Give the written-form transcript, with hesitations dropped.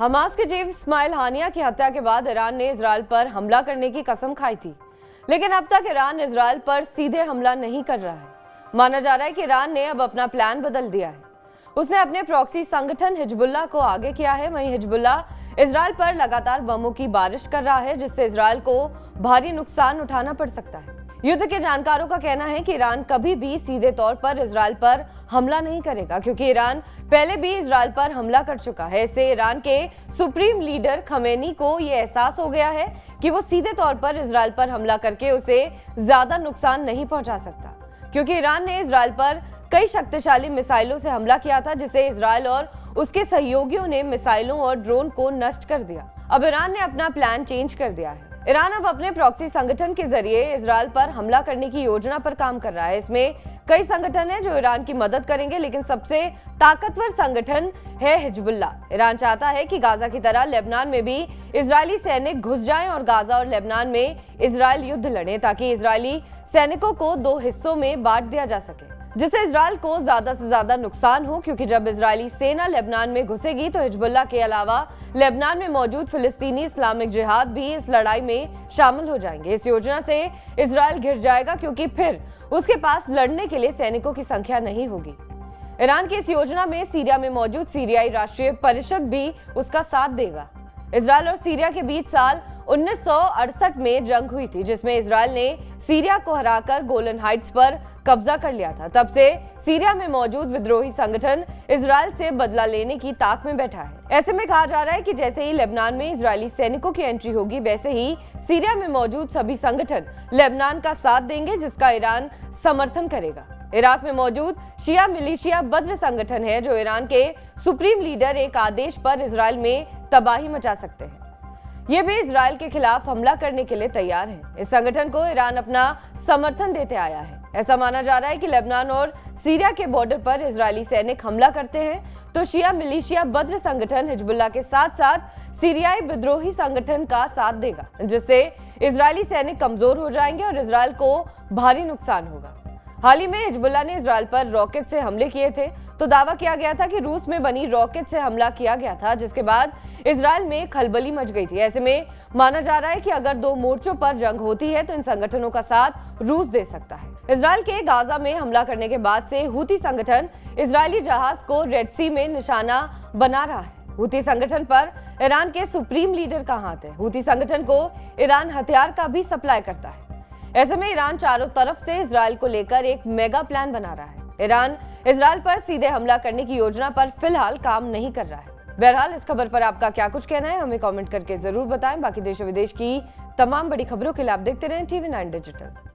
Hamas के chief Ismail हानिया की हत्या के बाद ईरान ने इजराइल पर हमला करने की कसम खाई थी, लेकिन अब तक ईरान इजराइल पर सीधे हमला नहीं कर रहा है। माना जा रहा है कि ईरान ने अब अपना प्लान बदल दिया है। उसने अपने प्रॉक्सी संगठन हिजबुल्लाह को आगे किया है। वहीं हिजबुल्लाह इजराइल पर लगातार बमों की बारिश कर रहा है, जिससे इजराइल को भारी नुकसान उठाना पड़ सकता है। युद्ध के जानकारों का कहना है कि ईरान कभी भी सीधे तौर पर इजराइल पर हमला नहीं करेगा, क्योंकि ईरान पहले भी इजराइल पर हमला कर चुका है। इससे ईरान के सुप्रीम लीडर खमेनी को ये एहसास हो गया है कि वो सीधे तौर पर इजराइल पर हमला करके उसे ज्यादा नुकसान नहीं पहुंचा सकता, क्योंकि ईरान ने इजराइल पर कई शक्तिशाली मिसाइलों से हमला किया था, जिसे इजराइल और उसके सहयोगियों ने मिसाइलों और ड्रोन को नष्ट कर दिया। अब ईरान ने अपना प्लान चेंज कर दिया है। ईरान अब अपने प्रॉक्सी संगठन के जरिए इजराइल पर हमला करने की योजना पर काम कर रहा है। इसमें कई संगठन हैं जो ईरान की मदद करेंगे, लेकिन सबसे ताकतवर संगठन है हिजबुल्लाह। ईरान चाहता है कि गाजा की तरह लेबनान में भी इजरायली सैनिक घुस जाएं और गाजा और लेबनान में इजराइल युद्ध लड़े, ताकि इजरायली सैनिकों को दो हिस्सों में बांट दिया जा सके, जिससे इजराइल को ज्यादा से ज्यादा नुकसान हो। क्योंकि जब इजरायली सेना लेबनान में घुसेगी तो हिजबुल्लाह के अलावा लेबनान में मौजूद फिलिस्तीनी इस्लामिक जिहाद भी इस लड़ाई में शामिल हो जाएंगे। इस योजना से इजराइल घिर जाएगा, क्योंकि फिर उसके पास लड़ने के लिए सैनिकों की संख्या नहीं होगी। ईरान की इस योजना में सीरिया में मौजूद सीरियाई राष्ट्रीय परिषद भी उसका साथ देगा। इजराइल और सीरिया के बीच साल 1968 में जंग हुई थी, जिसमें इजराइल ने सीरिया को हराकर गोलन हाइट्स पर कब्जा कर लिया था। तब से सीरिया में मौजूद विद्रोही संगठन इजराइल से बदला लेने की ताक में बैठा है। ऐसे में कहा जा रहा है कि जैसे ही लेबनान में इजरायली सैनिकों की एंट्री होगी, वैसे ही सीरिया में मौजूद सभी संगठन लेबनान का साथ देंगे, जिसका ईरान समर्थन करेगा। इराक में मौजूद शिया मिलिशिया बद्र संगठन है, जो ईरान के सुप्रीम लीडर एक आदेश पर इजराइल में तबाही मचा सकते हैं। ये भी इजराइल के खिलाफ हमला करने के लिए तैयार है। इस संगठन को ईरान अपना समर्थन देते आया है। ऐसा माना जा रहा है कि लेबनान और सीरिया के बॉर्डर पर इजरायली सैनिक हमला करते हैं तो शिया मिलिशिया बद्र संगठन हिजबुल्लाह के साथ साथ सीरियाई विद्रोही संगठन का साथ देगा, जिससे इजरायली सैनिक कमजोर हो जाएंगे और इजराइल को भारी नुकसान होगा। हाल ही में हिजबुल्लाह ने इजराइल पर रॉकेट से हमले किए थे, तो दावा किया गया था कि रूस में बनी रॉकेट से हमला किया गया था, जिसके बाद इजराइल में खलबली मच गई थी। ऐसे में माना जा रहा है कि अगर दो मोर्चों पर जंग होती है तो इन संगठनों का साथ रूस दे सकता है। इजराइल के गाजा में हमला करने के बाद से हूती संगठन इजरायली जहाज को रेड सी में निशाना बना रहा है। हूती संगठन पर ईरान के सुप्रीम लीडर का हाथ है। हूती संगठन को ईरान हथियार का भी सप्लाई करता है। ऐसे में ईरान चारों तरफ से इजराइल को लेकर एक मेगा प्लान बना रहा है। ईरान इजराइल पर सीधे हमला करने की योजना पर फिलहाल काम नहीं कर रहा है। बहरहाल इस खबर पर आपका क्या कुछ कहना है, हमें कमेंट करके जरूर बताएं। बाकी देश और विदेश की तमाम बड़ी खबरों के लिए आप देखते रहें TV9 डिजिटल।